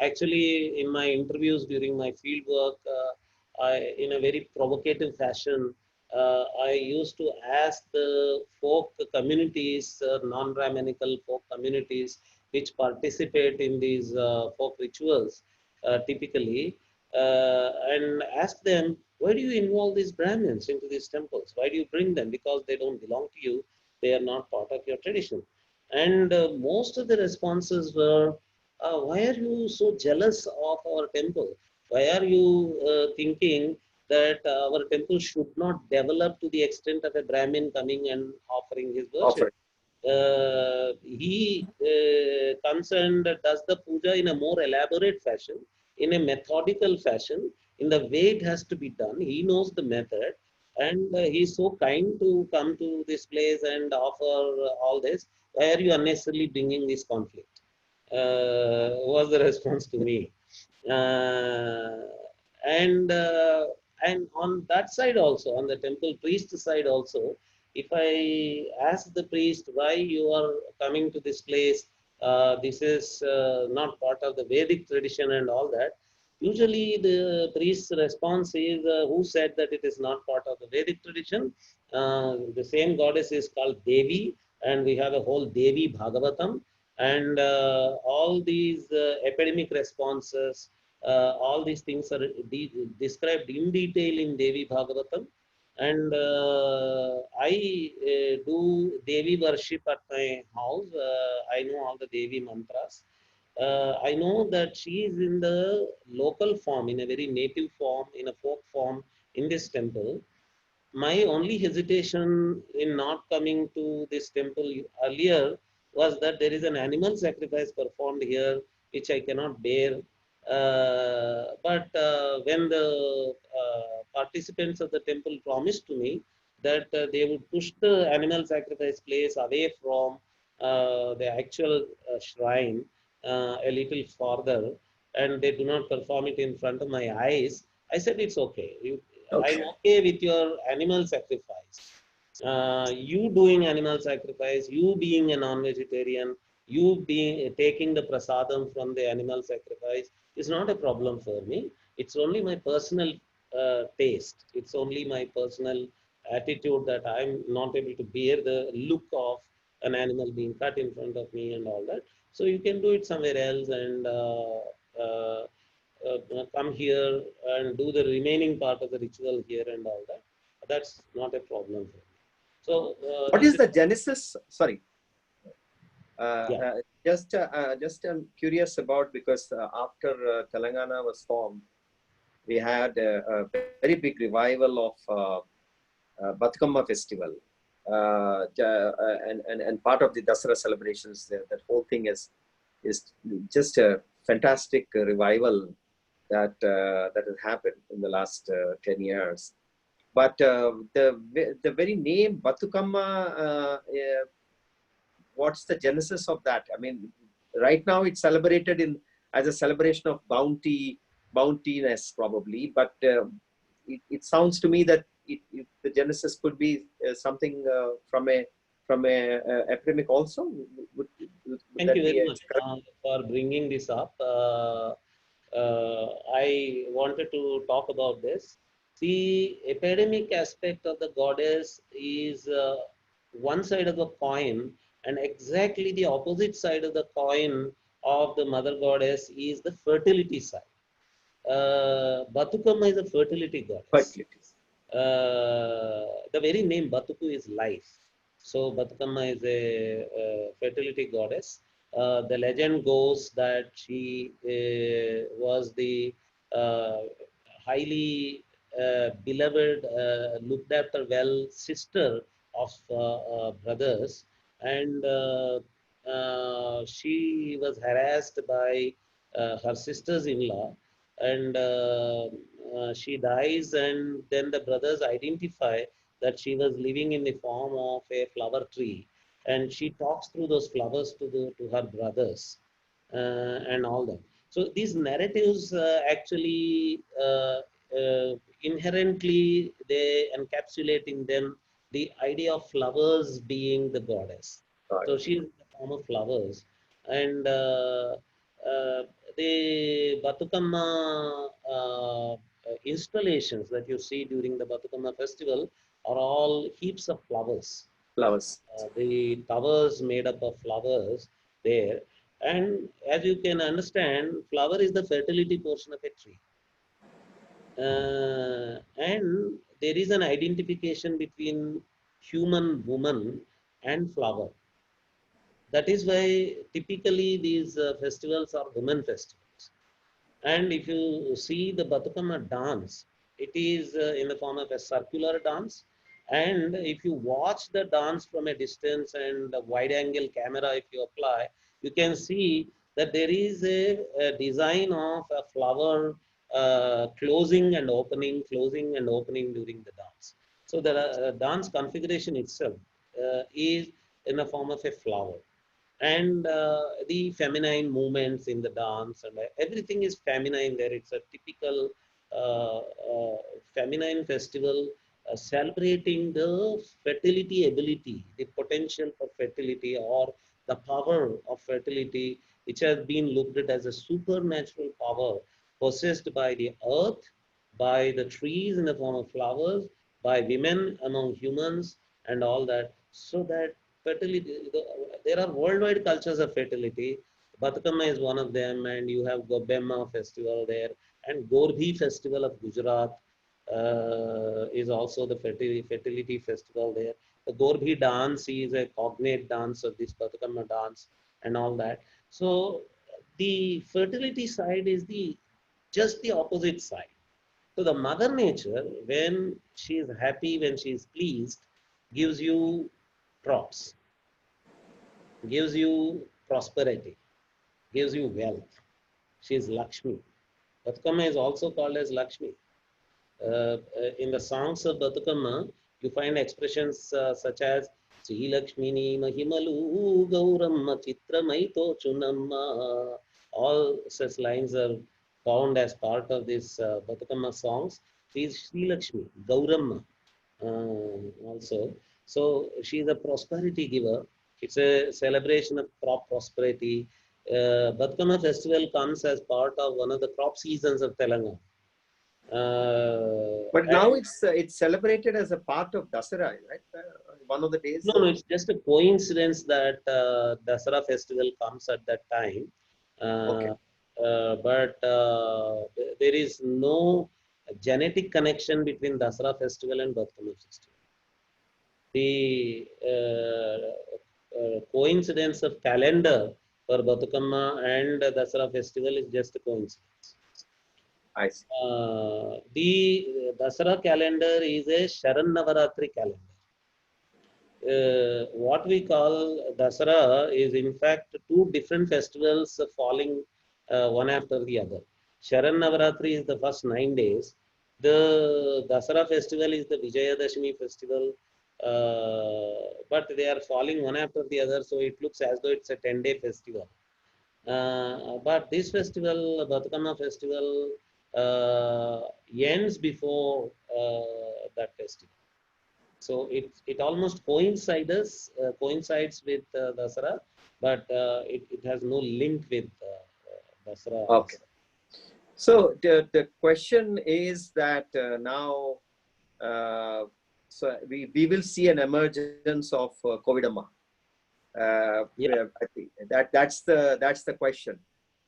actually, in my interviews during my field work, in a very provocative fashion, I used to ask the folk communities, non-Brahminical folk communities, which participate in these folk rituals, typically, and ask them, why do you involve these Brahmins into these temples? Why do you bring them? Because they don't belong to you. They are not part of your tradition. And most of the responses were, why are you so jealous of our temple? Why are you thinking that our temple should not develop to the extent of a Brahmin coming and offering his worship? Offer. He concerned does the puja in a more elaborate fashion, in a methodical fashion, in the way it has to be done. He knows the method, and he's so kind to come to this place and offer all this. Why are you unnecessarily bringing this conflict? Was the response to me. Uh, and and on that side also, on the temple priest side also, if I ask the priest why you are coming to this place, this is not part of the Vedic tradition and all that. Usually, the priest's response is, who said that it is not part of the Vedic tradition? The same goddess is called Devi, and we have a whole Devi Bhagavatam. And all these epidemic responses, all these things are described in detail in Devi Bhagavatam. And I do Devi worship at my house. I know all the Devi mantras. I know that she is in the local form, in a very native form, in a folk form in this temple. My only hesitation in not coming to this temple earlier was that there is an animal sacrifice performed here, which I cannot bear. But when the participants of the temple promised to me that they would push the animal sacrifice place away from the actual shrine a little farther, and they do not perform it in front of my eyes, I said it's okay. I'm Okay. okay with your animal sacrifice. You doing animal sacrifice, you being a non-vegetarian, you being taking the prasadam from the animal sacrifice is not a problem for me. It's only my personal taste. It's only my personal attitude that I'm not able to bear the look of an animal being cut in front of me and all that. So you can do it somewhere else and come here and do the remaining part of the ritual here and all that. That's not a problem for me. So What if is you, the genesis? Sorry. Uh, yeah, uh, just I'm curious about, because after Telangana was formed, we had a very big revival of Batukama festival, and part of the Dasara celebrations. That whole thing is just a fantastic revival that has happened in the last 10 years. But the very name Batukama, what's the genesis of that? I mean, right now it's celebrated in as a celebration of bountiness probably, but it sounds to me that the genesis could be something from a epidemic also. Would thank that you be very a much correct? for bringing this up. I wanted to talk about this. The epidemic aspect of the goddess is one side of the coin, and exactly the opposite side of the coin of the mother goddess is the fertility side. Batukama is a fertility goddess. Fertility? The very name Batuku is life. So Batukama is a fertility goddess. The legend goes that she was the uh, highly beloved, looked after well sister of brothers, and she was harassed by her sisters-in-law, and she dies, and then the brothers identify that she was living in the form of a flower tree, and she talks through those flowers to her brothers and all that. So these narratives actually inherently they encapsulate in them the idea of flowers being the goddess. So she is in the form of flowers, and uh, the Batukama installations that you see during the Batukama festival are all heaps of flowers. Flowers. The towers made up of flowers there. And as you can understand, flower is the fertility portion of a tree. And there is an identification between human woman and flower. That is why typically these festivals are women festivals. And if you see the Batukama dance, it is in the form of a circular dance. And if you watch the dance from a distance and a wide angle camera, if you apply, you can see that there is a design of a flower closing and opening during the dance. So the dance configuration itself is in the form of a flower, and the feminine movements in the dance, and everything is feminine there. It's a typical uh, uh, feminine festival celebrating the fertility ability, the potential for fertility, or the power of fertility, which has been looked at as a supernatural power possessed by the earth, by the trees in the form of flowers, by women among humans, and all that. So that fertility, there are worldwide cultures of fertility. Batukama is one of them, and you have Gobemma festival there, and Gorbhi festival of Gujarat is also the fertility festival there. The Gorbhi dance is a cognate dance of this Batukama dance and all that. So the fertility side is the just the opposite side. So the mother nature, when she is happy, when she is pleased, gives you crops, gives you prosperity, gives you wealth. She is Lakshmi. Batukama is also called as Lakshmi. In the songs of Batukama, you find expressions such as Sri Lakshmini Mahimalu Gauramma Chitramaito Chunamma. All such lines are found as part of this Batukama songs. She is Sri Lakshmi, Gauramma also. So she is a prosperity giver. It's a celebration of crop prosperity. Batukama festival comes as part of one of the crop seasons of Telangana. But now And it's celebrated as a part of Dasara, right? One of the days. no, it's just a coincidence that Dasara festival comes at that time. Okay. But there is no genetic connection between Dasara festival and Batukama festival. The coincidence of calendar for Batukama and Dasara festival is just a coincidence. I see. The Dasara calendar is a Sharan Navaratri calendar. What we call Dasara is in fact two different festivals falling one after the other. Sharan Navaratri is the first 9 days. The Dasara festival is the Vijayadashmi festival, but they are falling one after the other, so it looks as though it's a 10-day festival. But this festival, Batukama festival, ends before that festival. So it almost coincides with Dasara, but it has no link with Dasara. Okay. So the question is that now, so we will see an emergence of Covidamma. Yeah. I think that's the question.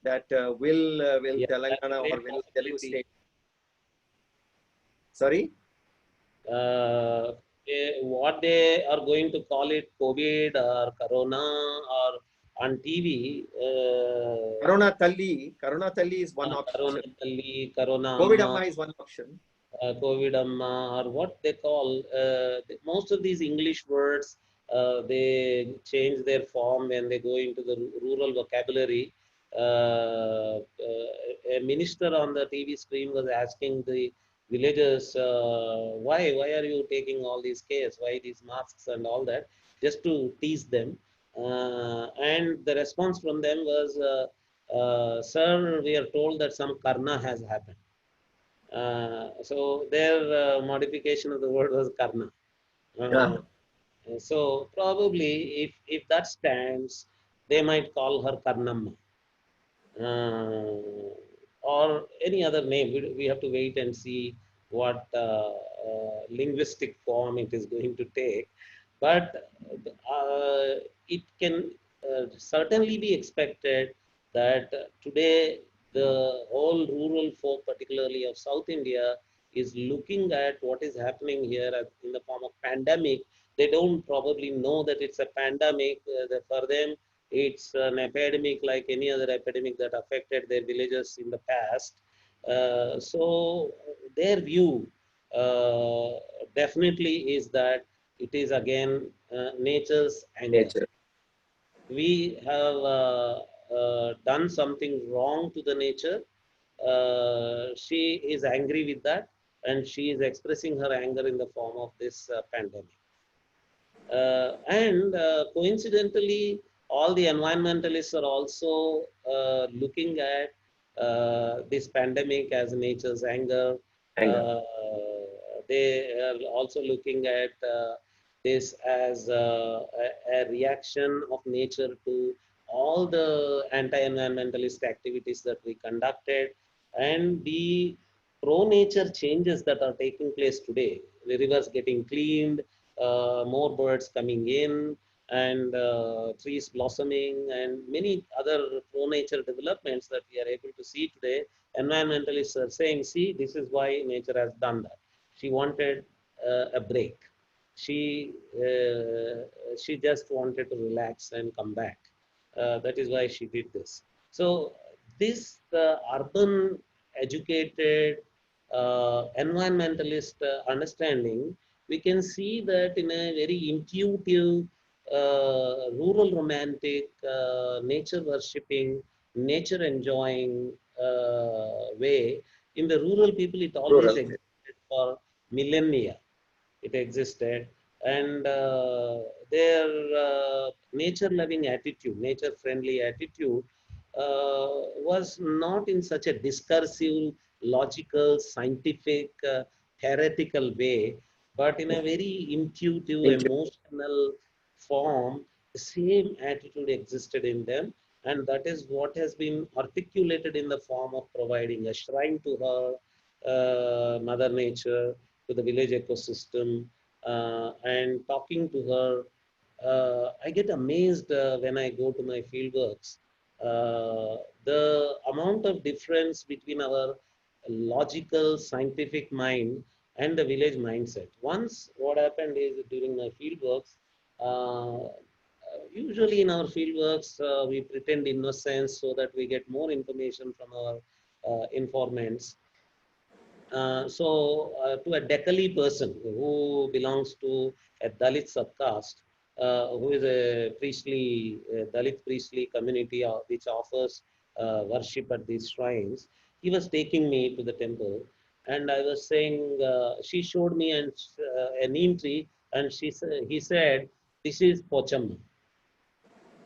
That will Yeah, Telangana or will Telugu state? Sorry. What they are going to call it, COVID or Corona or on TV. Coronatalli is one option. Coronatalli, Coronamma, Covidamma is one option. Covidamma, or what they call, most of these English words, they change their form when they go into the rural vocabulary. A minister on the TV screen was asking the villagers, why are you taking all these cares, why these masks and all that, just to tease them. And the response from them was, sir, we are told that some karna has happened. So their modification of the word was karna. Yeah. So probably if that stands, they might call her Karnamma. Or any other name. We have to wait and see what linguistic form it is going to take. But it can certainly be expected that today the whole rural folk, particularly of South India, is looking at what is happening here in the form of pandemic. They don't probably know that it's a pandemic. That for them, it's an epidemic like any other epidemic that affected their villages in the past. So their view uh, definitely is that it is again nature's anger. Nature. We have done something wrong to the nature. She is angry with that, and she is expressing her anger in the form of this pandemic. And coincidentally, all the environmentalists are also looking at this pandemic as nature's anger. Anger. Uh, they are also looking at this as a reaction of nature to all the anti-environmentalist activities that we conducted. And the pro-nature changes that are taking place today, the rivers getting cleaned, more birds coming in, and trees blossoming, and many other pro-nature developments that we are able to see today, environmentalists are saying, see, this is why nature has done that. She wanted a break. She, she just wanted to relax and come back. That is why she did this. So this urban educated environmentalist understanding, we can see that in a very intuitive, rural romantic, nature worshipping, nature enjoying way. In the rural people, it always Rural. existed for millennia. It existed, and their nature loving attitude, nature friendly attitude, was not in such a discursive, logical, scientific, theoretical way, but in a very intuitive, Into emotional form. The same attitude existed in them, and that is what has been articulated in the form of providing a shrine to her, Mother Nature, to the village ecosystem, and talking to her. I get amazed when I go to my fieldworks. The amount of difference between our logical, scientific mind and the village mindset. Once, what happened is during my fieldworks, usually in our fieldworks, we pretend innocence so that we get more information from our informants. To a Decali person who belongs to a Dalit subcaste, who is a priestly, Dalit priestly community which offers worship at these shrines, he was taking me to the temple, and I was saying, she showed me a neem tree, and he said, "This is Pochamma."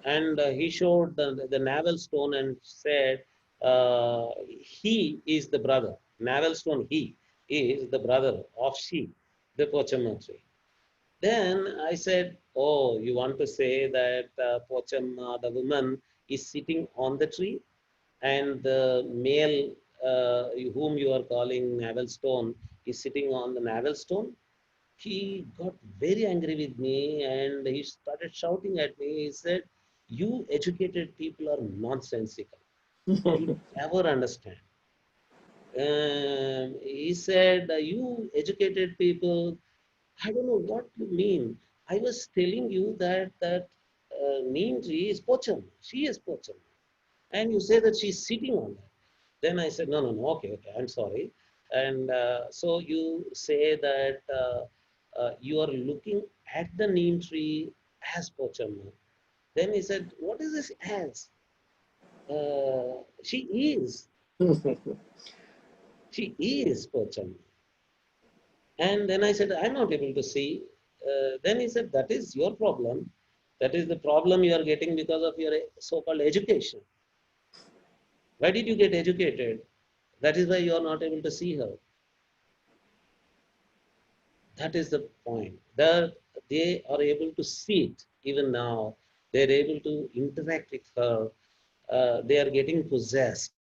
And he showed the navel stone and said, he is the brother. Navel stone, he is the brother of she, the Pochamma tree. Then I said, oh, you want to say that Pochamma, the woman, is sitting on the tree, and the male whom you are calling navel stone is sitting on the navel stone? He got very angry with me and he started shouting at me. He said, "You educated people are nonsensical. You'll never understand." He said, "You educated people, I don't know what you mean. I was telling you that neem tree is Pocham. She is Pocham. And you say that she's sitting on that." Then I said, no, no, no, okay, okay, I'm sorry. And so you say that you are looking at the neem tree as Pochamma. Then he said, what is this as? She is. She is Pochamma. And then I said, I'm not able to see. Then he said, that is your problem. That is the problem you are getting because of your so-called education. Why did you get educated? That is why you are not able to see her. That is the point. That they are able to see it even now. They're able to interact with her. They are getting possessed.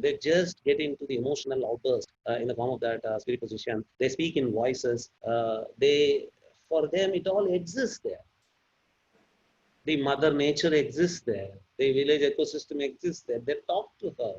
They just get into the emotional outburst in the form of that spirit position. They speak in voices. For them, it all exists there. The mother nature exists there. The village ecosystem exists there. They talk to her.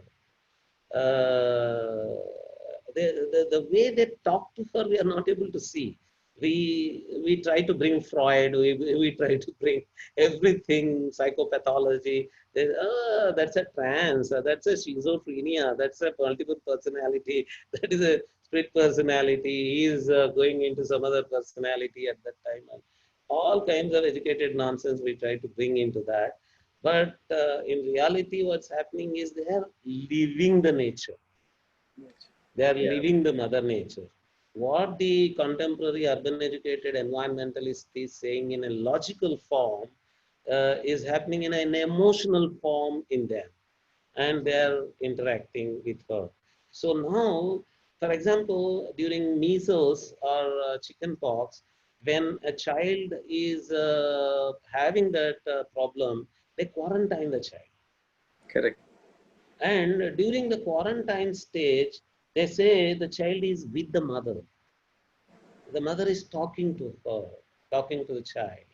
The way they talk to her, we are not able to see. We try to bring Freud, we try to bring everything, psychopathology. That's a trance, that's a schizophrenia, that's a multiple personality, that is a split personality. He is going into some other personality at that time. And all kinds of educated nonsense we try to bring into that. But in reality, what's happening is they are living the nature. They are yeah, living the mother nature. What the contemporary urban educated environmentalist is saying in a logical form is happening in an emotional form in them, and they are interacting with her. So now, for example, during measles or chicken pox, when a child is having that problem, they quarantine the child. Correct. And during the quarantine stage, they say the child is with the mother. The mother is talking to her, talking to the child.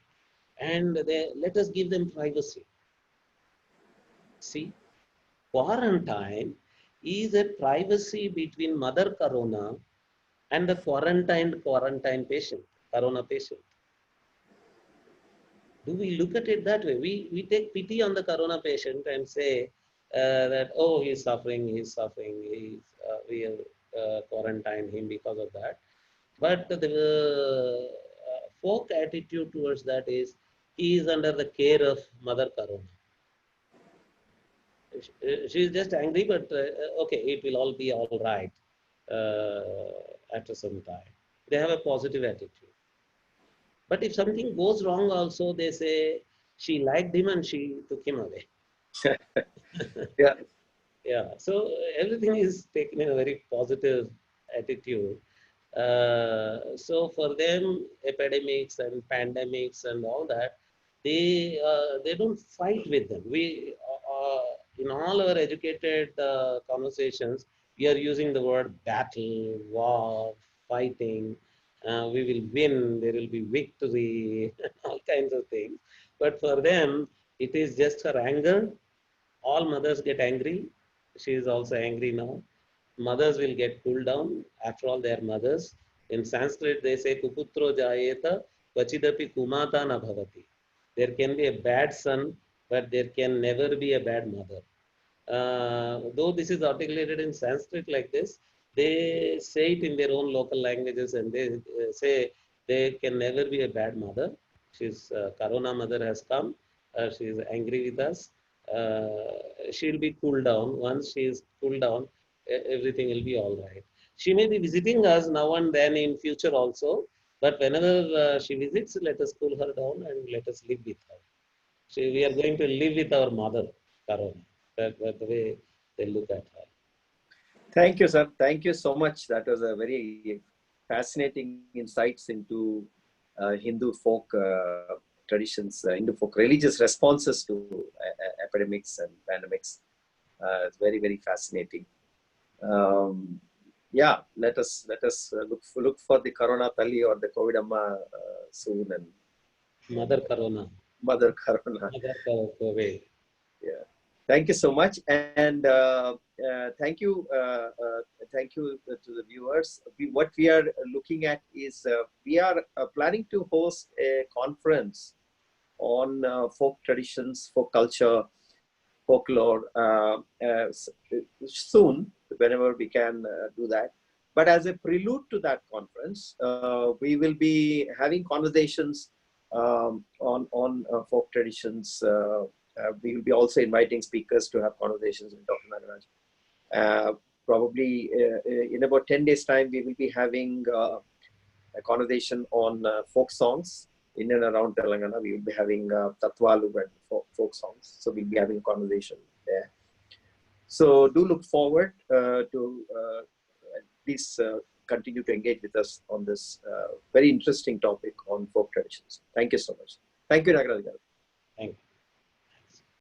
And they let us give them privacy. See, quarantine is a privacy between mother corona and the quarantine patient, corona patient. Do we look at it that way? We take pity on the corona patient and say that, oh, he's suffering, we'll quarantine him because of that. But the folk attitude towards that is, he is under the care of mother corona. She is just angry, but okay, it will all be all right after some time. They have a positive attitude. But if something goes wrong, also they say she liked him and she took him away. Yeah. Yeah, so everything is taken in a very positive attitude. So for them, epidemics and pandemics and all that, they don't fight with them. We in all our educated conversations, we are using the word battle, war, fighting. We will win. There will be victory, all kinds of things. But for them, it is just her anger. All mothers get angry. She is also angry now. Mothers will get cooled down. After all, they are mothers. In Sanskrit, they say, Kuputro jayeta vachidapi kumata na bhavati. There can be a bad son, but there can never be a bad mother. Though this is articulated in Sanskrit like this, they say it in their own local languages and they say there can never be a bad mother. She's Corona mother has come. She is angry with us. She'll be cooled down. Once she is cooled down, everything will be all right. She may be visiting us now and then in future also, but whenever she visits, let us cool her down and let us live with her. So we are going to live with our mother, Corona. That's the way they look at her. Thank you, sir. Thank you so much. That was a very fascinating insights into Hindu folk traditions, Hindu folk religious responses to epidemics and pandemics. It's very, very fascinating. Yeah, let us look for the Coronatalli or the Covidamma soon, and Mother Corona. Mother Corona. Mother Covid. Yeah. Thank you so much, and thank you to the viewers. What we are looking at is we are planning to host a conference on folk traditions, folk culture, folklore soon, whenever we can do that. But as a prelude to that conference, we will be having conversations on folk traditions. We will be also inviting speakers to have conversations with Dr. Nagaraj. Probably in about 10 days' time, we will be having a conversation on folk songs in and around Telangana. We will be having Tatwalu and folk songs. So we'll be having a conversation there. So do look forward to please continue to engage with us on this very interesting topic on folk traditions. Thank you so much. Thank you, Nagaraj.